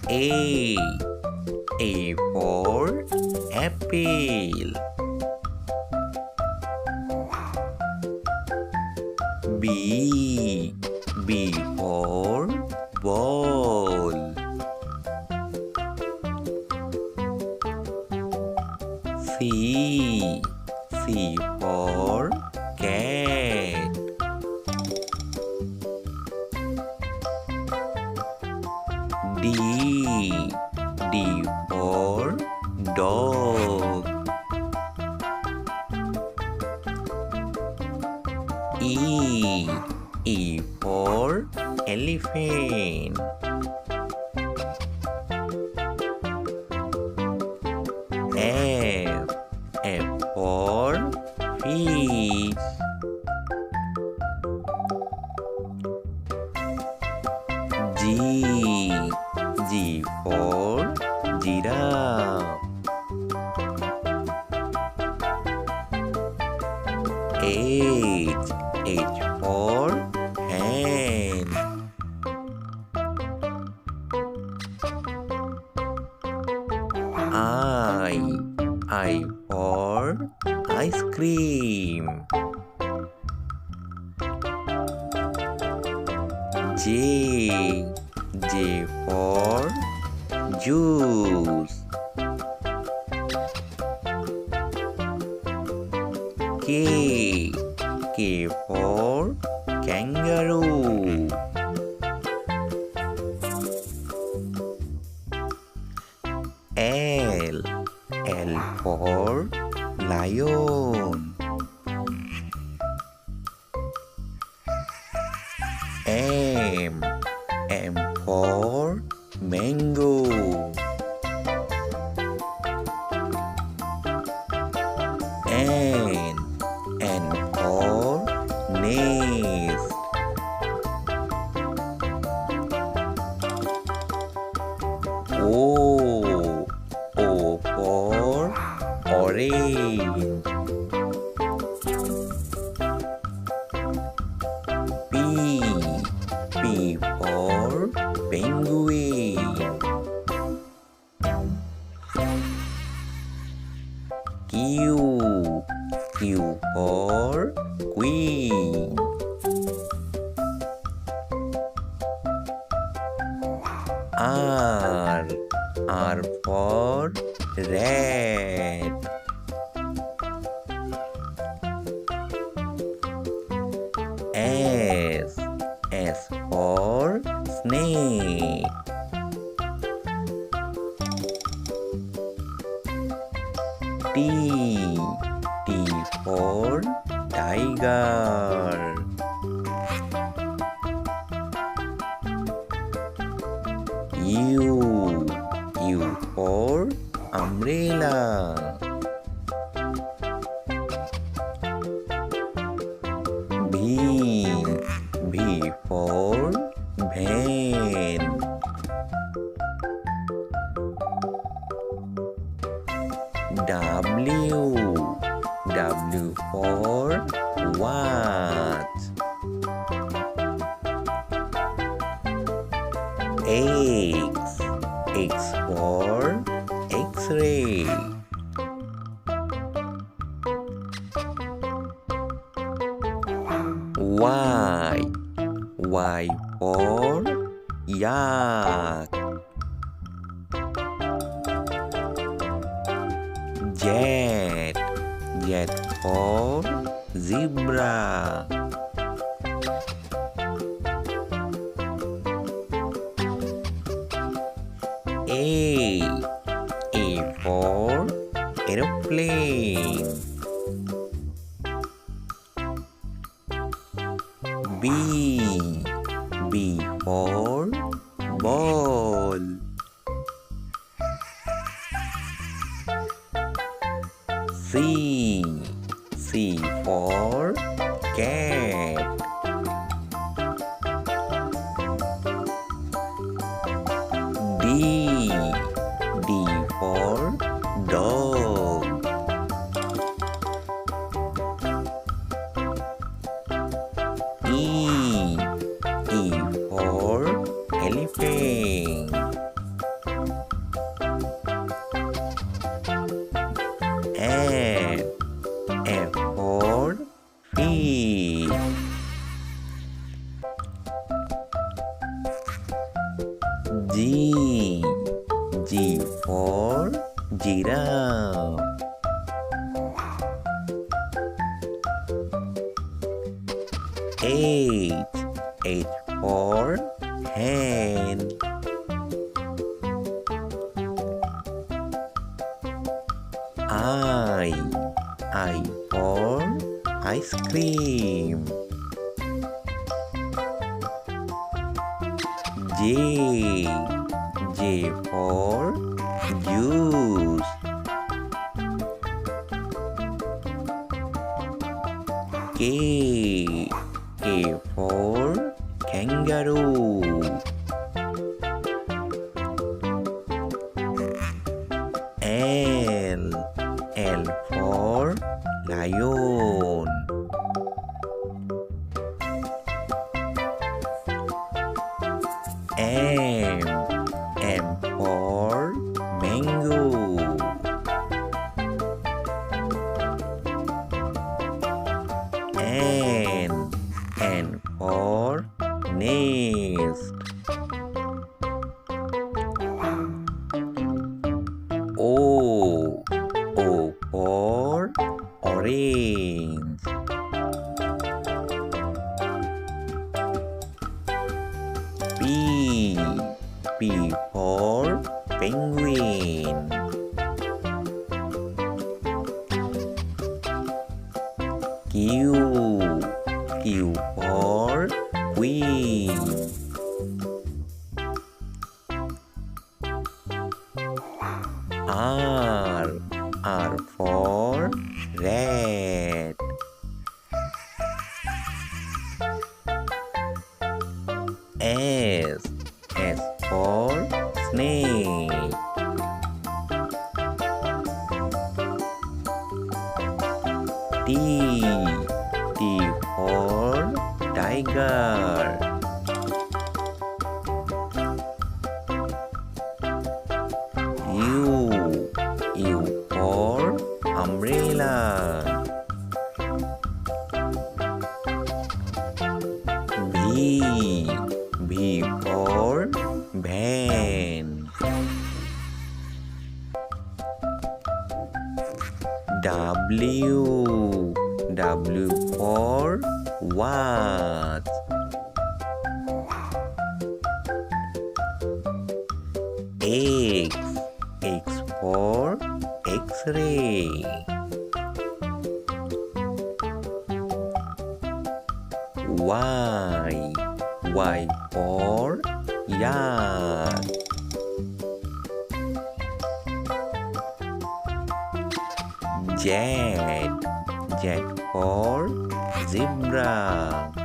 A. A for apple. B. B for ball. C. C for cat. D. D for dog. E. E for elephant. F. F for fish. G. G for giraffe. H. H for hen. I for ice cream. J. J for juice. K. K for kangaroo. L. L for lion. M. M for mango. N. N for nest. O. O for orange. P. P for penguin. Q. Q for queen. R. R for rat. S. S for snake. T. T for tiger. U. U for umbrella. B. B for van. W. W for watch. X. X for X-ray. Y. Y for yak. Z. Z for zebra. A. A for aeroplane. B. B for ball. C. C for cat. D. D for dog. E. E for elephant. G. G for giraffe. H. H for hen. I. I for ice cream. J. J for juice. K. K for kangaroo. L. L for lion. M. M for mango. N. N for nest. O. O for orange. P. P for penguin. Q. Q for queen. R. R for rat. S. S for snake. T. T for tiger. U. U for umbrella. V. V for van. W. W for watch. X. X for X-ray. Y. Y for yard. Z. Z for zebra.